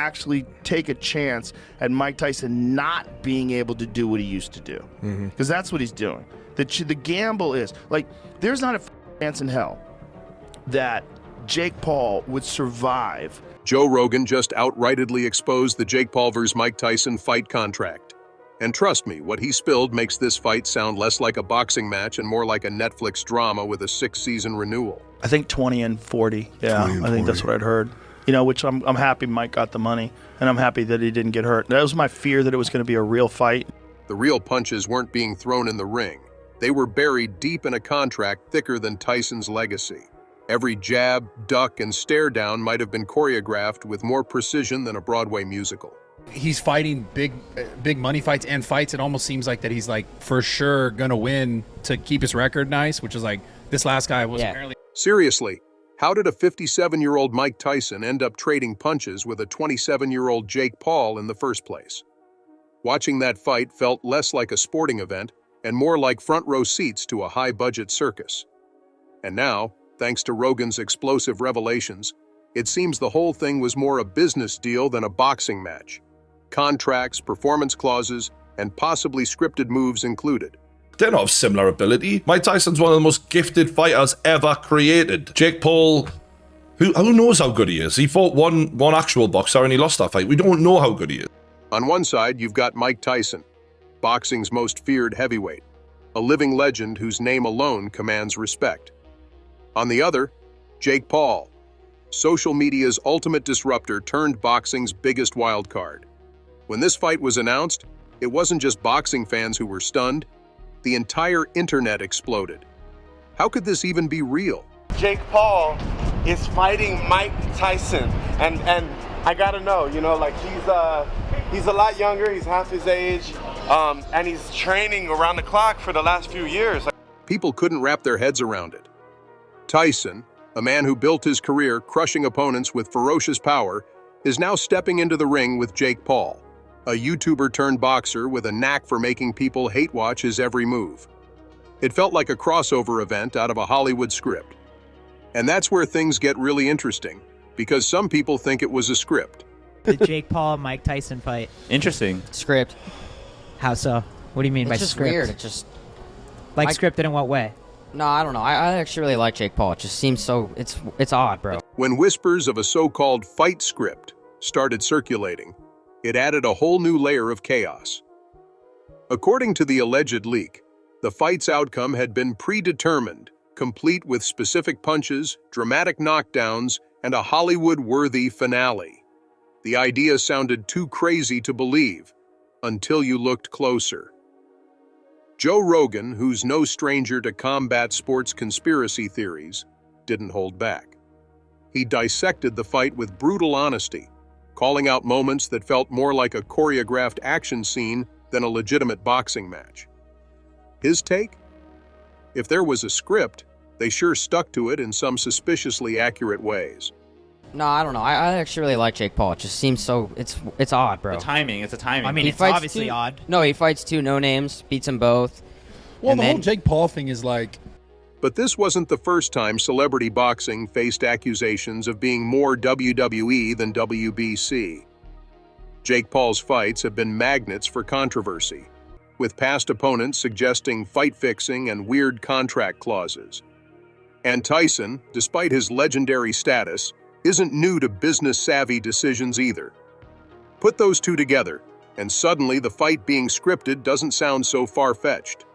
actually take a chance at Mike Tyson not being able to do what he used to do. Because that's what he's doing. The gamble is, like, there's not a chance in hell that Jake Paul would survive. Joe Rogan just outrightedly exposed the Jake Paul vs. Mike Tyson fight contract. And trust me, what he spilled makes this fight sound less like a boxing match and more like a Netflix drama with a 6-season renewal. I think 20 and 40. Yeah, 20 and I think that's 40. what I'd heard. You know, which I'm happy Mike got the money, and I'm happy that he didn't get hurt. That was my fear, that it was going to be a real fight. The real punches weren't being thrown in the ring. They were buried deep in a contract thicker than Tyson's legacy. Every jab, duck, and stare down might have been choreographed with more precision than a Broadway musical. He's fighting big money fights and fights. It almost seems like that he's like for sure gonna win to keep his record nice, which is like this last guy was apparently. Seriously, how did a 57-year-old Mike Tyson end up trading punches with a 27-year-old Jake Paul in the first place? Watching that fight felt less like a sporting event and more like front-row seats to a high-budget circus. And now, thanks to Rogan's explosive revelations, it seems the whole thing was more a business deal than a boxing match. Contracts, performance clauses, and possibly scripted moves included. They're not of similar ability. Mike Tyson's one of the most gifted fighters ever created. Jake Paul, who knows how good he is? He fought one actual boxer and he lost that fight. We don't know how good he is. On one side, you've got Mike Tyson, boxing's most feared heavyweight, a living legend whose name alone commands respect. On the other, Jake Paul, social media's ultimate disruptor turned boxing's biggest wild card. When this fight was announced, it wasn't just boxing fans who were stunned. The entire internet exploded. How could this even be real? Jake Paul is fighting Mike Tyson, and I gotta know, you know, like he's a lot younger, he's half his age, and he's training around the clock for the last few years. People couldn't wrap their heads around it. Tyson, a man who built his career crushing opponents with ferocious power, is now stepping into the ring with Jake Paul, a YouTuber turned boxer with a knack for making people hate watch his every move. It felt like a crossover event out of a Hollywood script. And that's where things get really interesting, because some people think it was a script. The Jake Paul and Mike Tyson fight. Interesting. Script. How so? What do you mean by It's just script? weird. It's just Like scripted in what way? no, I don't know. I actually really like Jake Paul. It just seems so it's odd, bro. When whispers of a so-called fight script started circulating, it added a whole new layer of chaos. According to the alleged leak, the fight's outcome had been predetermined, complete with specific punches, dramatic knockdowns, and a Hollywood-worthy finale. The idea sounded too crazy to believe, until you looked closer. Joe Rogan, who's no stranger to combat sports conspiracy theories, didn't hold back. He dissected the fight with brutal honesty, calling out moments that felt more like a choreographed action scene than a legitimate boxing match. His take? If there was a script, they sure stuck to it in some suspiciously accurate ways. No, I don't know. I actually really like Jake Paul. It just seems so it's odd, bro. The timing. It's a timing. I mean, He it's fights obviously two- odd. No, he fights two no-names, beats them both. Well, and the whole then- Jake Paul thing is like, But this wasn't the first time celebrity boxing faced accusations of being more WWE than WBC. Jake Paul's fights have been magnets for controversy, with past opponents suggesting fight fixing and weird contract clauses. And Tyson, despite his legendary status, isn't new to business-savvy decisions either. Put those two together, and suddenly the fight being scripted doesn't sound so far-fetched.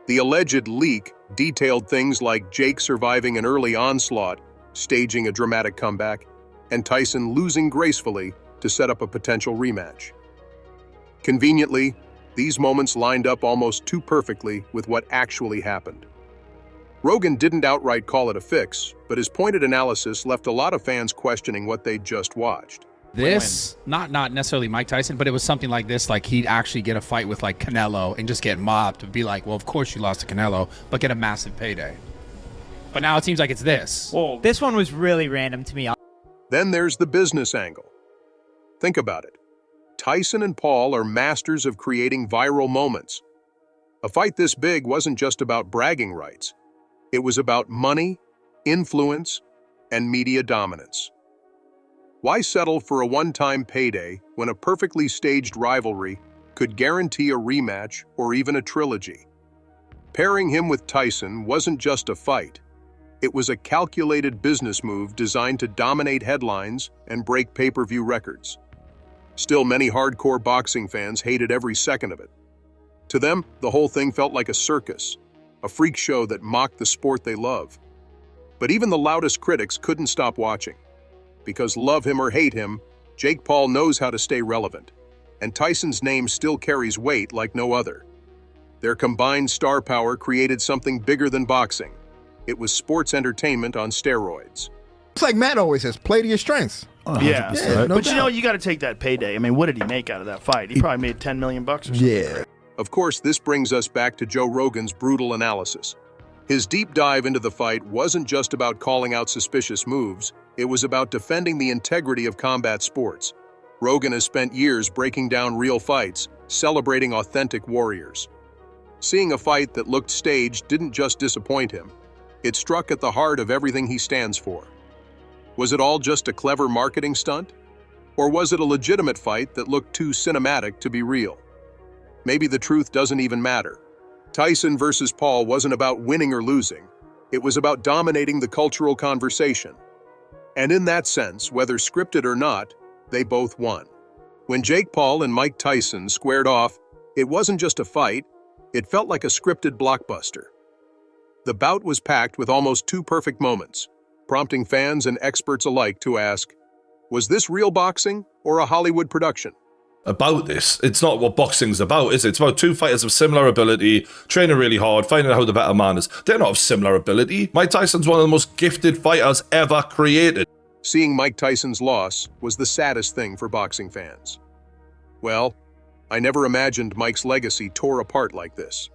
The alleged leak detailed things like Jake surviving an early onslaught, staging a dramatic comeback, and Tyson losing gracefully to set up a potential rematch. Conveniently, these moments lined up almost too perfectly with what actually happened. Rogan didn't outright call it a fix, but his pointed analysis left a lot of fans questioning what they'd just watched. this, not necessarily Mike Tyson, but it was something like this, like he'd actually get a fight with like Canelo and just get mobbed to be like, well, of course you lost to Canelo, but get a massive payday. But now it seems like it's this. Well, This one was really random to me. Then there's the business angle. Think about it. Tyson and Paul are masters of creating viral moments. A fight this big wasn't just about bragging rights. It was about money, influence, and media dominance. Why settle for a one-time payday when a perfectly staged rivalry could guarantee a rematch or even a trilogy? Pairing him with Tyson wasn't just a fight. It was a calculated business move designed to dominate headlines and break pay-per-view records. Still, many hardcore boxing fans hated every second of it. To them, the whole thing felt like a circus, a freak show that mocked the sport they love. But even the loudest critics couldn't stop watching. Because love him or hate him, Jake Paul knows how to stay relevant, and Tyson's name still carries weight like no other. Their combined star power created something bigger than boxing. It was sports entertainment on steroids. It's like Matt always says, play to your strengths. Yeah, no but you know, doubt. you got to take that payday. I mean, what did he make out of that fight? He probably made $10 million or something. Yeah. Of course, this brings us back to Joe Rogan's brutal analysis. His deep dive into the fight wasn't just about calling out suspicious moves, it was about defending the integrity of combat sports. Rogan has spent years breaking down real fights, celebrating authentic warriors. Seeing a fight that looked staged didn't just disappoint him, it struck at the heart of everything he stands for. Was it all just a clever marketing stunt? Or was it a legitimate fight that looked too cinematic to be real? Maybe the truth doesn't even matter. Tyson versus Paul wasn't about winning or losing. It was about dominating the cultural conversation. And in that sense, whether scripted or not, they both won. When Jake Paul and Mike Tyson squared off, it wasn't just a fight, it felt like a scripted blockbuster. The bout was packed with almost two perfect moments, prompting fans and experts alike to ask, was this real boxing or a Hollywood production? About this, it's not what boxing's about, is it? It's about two fighters of similar ability, training really hard, finding out who the better man is. They're not of similar ability. Mike Tyson's one of the most gifted fighters ever created. Seeing Mike Tyson's loss was the saddest thing for boxing fans. Well, I never imagined Mike's legacy tore apart like this.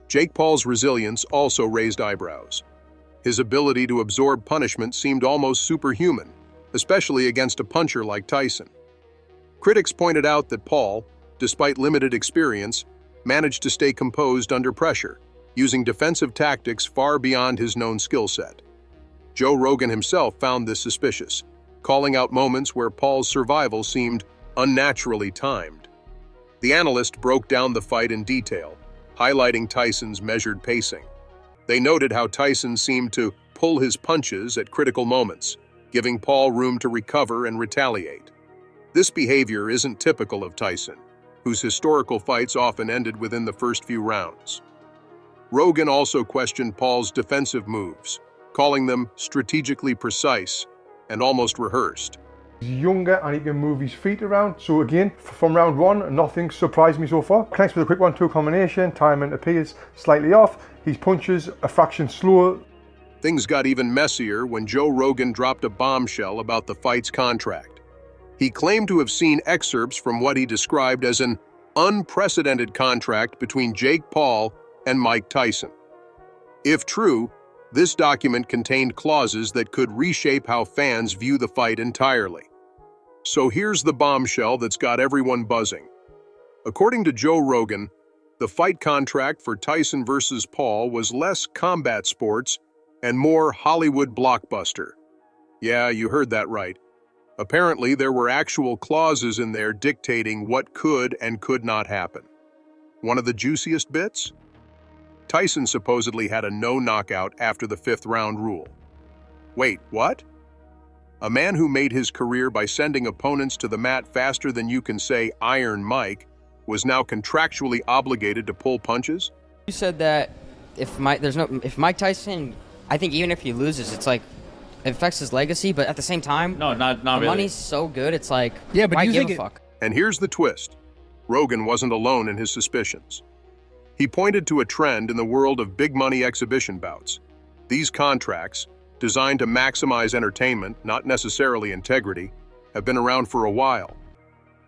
Jake Paul's resilience also raised eyebrows. His ability to absorb punishment seemed almost superhuman, especially against a puncher like Tyson. Critics pointed out that Paul, despite limited experience, managed to stay composed under pressure, using defensive tactics far beyond his known skill set. Joe Rogan himself found this suspicious, calling out moments where Paul's survival seemed unnaturally timed. The analyst broke down the fight in detail, highlighting Tyson's measured pacing. They noted how Tyson seemed to pull his punches at critical moments, giving Paul room to recover and retaliate. This behavior isn't typical of Tyson, whose historical fights often ended within the first few rounds. Rogan also questioned Paul's defensive moves, calling them strategically precise and almost rehearsed. He's younger and he can move his feet around. So again, from round one, nothing surprised me so far. Connects with a quick 1-2 combination, timing appears slightly off. His punches a fraction slower. Things got even messier when Joe Rogan dropped a bombshell about the fight's contract. He claimed to have seen excerpts from what he described as an unprecedented contract between Jake Paul and Mike Tyson. If true, this document contained clauses that could reshape how fans view the fight entirely. So here's the bombshell that's got everyone buzzing. According to Joe Rogan, the fight contract for Tyson versus Paul was less combat sports and more Hollywood blockbuster. Yeah, you heard that right. Apparently, there were actual clauses in there dictating what could and could not happen. One of the juiciest bits? Tyson supposedly had a no knockout after the 5th round rule. Wait, what? A man who made his career by sending opponents to the mat faster than you can say Iron Mike was now contractually obligated to pull punches? You said that if Mike Tyson, I think even if he loses, it's like it affects his legacy, but at the same time, No, not the really. money's so good, it's like, Yeah, but why you give think a it- fuck? And here's the twist. Rogan wasn't alone in his suspicions. He pointed to a trend in the world of big money exhibition bouts. These contracts, designed to maximize entertainment, not necessarily integrity, have been around for a while.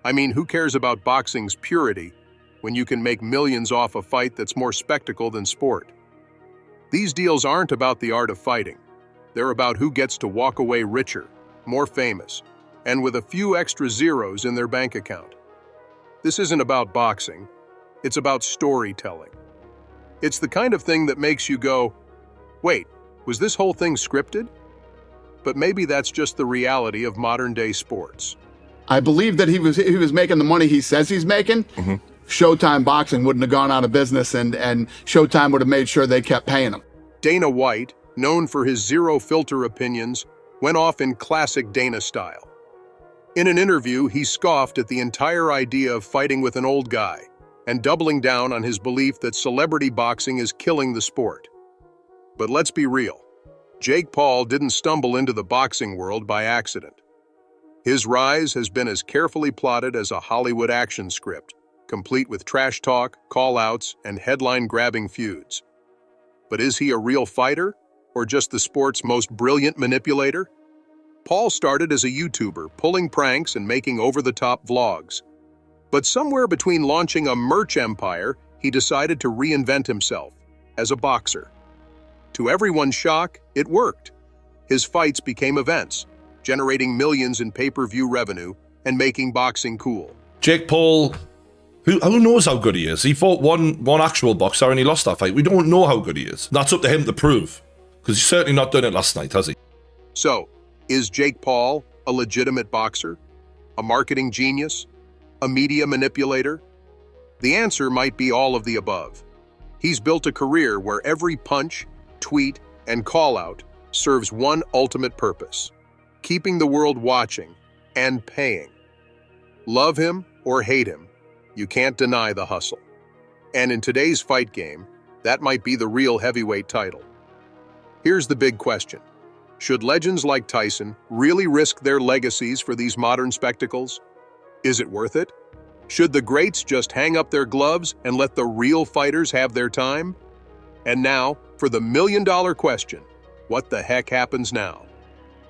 I mean, who cares about boxing's purity when you can make millions off a fight that's more spectacle than sport? These deals aren't about the art of fighting. They're about who gets to walk away richer, more famous, and with a few extra zeros in their bank account. This isn't about boxing. It's about storytelling. It's the kind of thing that makes you go, wait, was this whole thing scripted? but maybe that's just the reality of modern-day sports. I believe that he was making the money he says he's making. Showtime Boxing wouldn't have gone out of business, and Showtime would have made sure they kept paying him. Dana White, known for his zero-filter opinions, went off in classic Dana style. In an interview, he scoffed at the entire idea of fighting with an old guy and doubling down on his belief that celebrity boxing is killing the sport. But let's be real. Jake Paul didn't stumble into the boxing world by accident. His rise has been as carefully plotted as a Hollywood action script, complete with trash talk, call-outs, and headline-grabbing feuds. But is he a real fighter, or just the sport's most brilliant manipulator? Paul started as a YouTuber, pulling pranks and making over-the-top vlogs. But somewhere between launching a merch empire, he decided to reinvent himself as a boxer. To everyone's shock, it worked. His fights became events, generating millions in pay-per-view revenue and making boxing cool. Jake Paul, who knows how good he is? He fought one actual boxer and he lost that fight. We don't know how good he is. That's up to him to prove, because he's certainly not done it last night, has he? So, is Jake Paul a legitimate boxer? A marketing genius? A media manipulator? The answer might be all of the above. He's built a career where every punch, tweet, and call-out serves one ultimate purpose: keeping the world watching and paying. Love him or hate him, you can't deny the hustle. And in today's fight game, that might be the real heavyweight title. Here's the big question. Should legends like Tyson really risk their legacies for these modern spectacles? Is it worth it? Should the greats just hang up their gloves and let the real fighters have their time? And now, for the million-dollar question, what the heck happens now?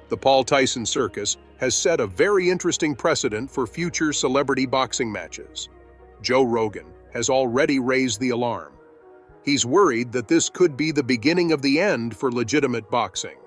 The Paul-Tyson circus has set a very interesting precedent for future celebrity boxing matches. Joe Rogan has already raised the alarm. He's worried that this could be the beginning of the end for legitimate boxing.